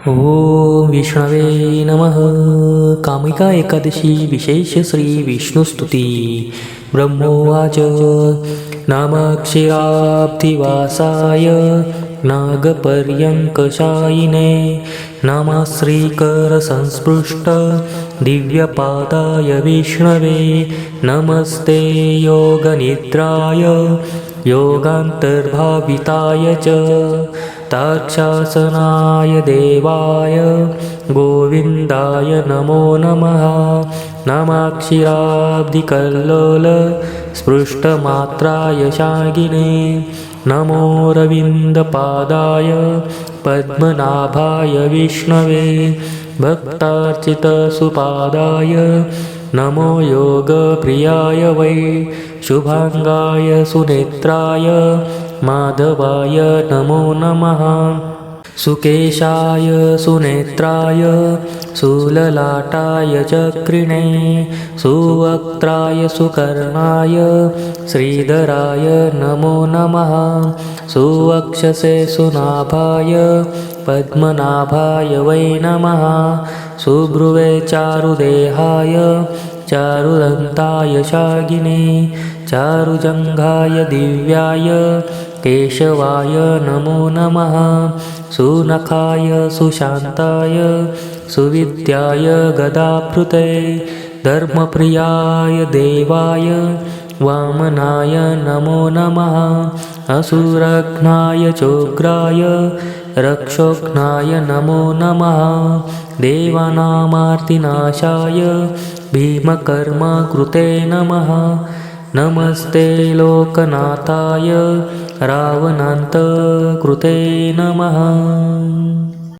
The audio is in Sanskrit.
ओम विष्णवे नमः. कामिका एकादशी विशेष श्री विष्णुस्तुती. ब्रह्मोवाच नामक्षराब्धिवासाय नागपर्यङ्कशायिने नमः श्रीकरसंस्पृष्ट दिव्यपादाय विष्णवे नमस्ते योगनिद्राय योगान्तर्भाविताय च ताक्षासनाय देवाय गोविन्दाय नमो नमः. नमाक्षिराब्धिकल्लोल स्पृष्टमात्राय शागिने नमो रविन्दपादाय पद्मनाभाय विष्णवे भक्तार्चितसुपादाय नमो योगप्रियाय वै शुभांगाय सुनेत्राय माधवाय नमो नमः. सुकेशाय सुनेत्राय सुललाटाय चक्रिणे सुवक्त्राय सुकर्णाय श्रीधराय नमो नमः. सुवक्षसे सुनाभाय पद्मनाभाय वै नमः. सुभ्रुवे चारुदेहाय चारुदन्ताय शागिने चारुजङ्घाय दिव्याय केशवाय नमो नमः. सुनखाय सुशान्ताय सुविद्याय गदाभृते धर्मप्रियाय देवाय वामनाय नमो नमः. असुरघ्नाय चोग्राय रक्षोघ्नाय नमो नमः. देवानामार्तिनाशाय भीमकर्मकृते नमः. नमस्ते लोकनाथाय रावणान्तकृते नमः.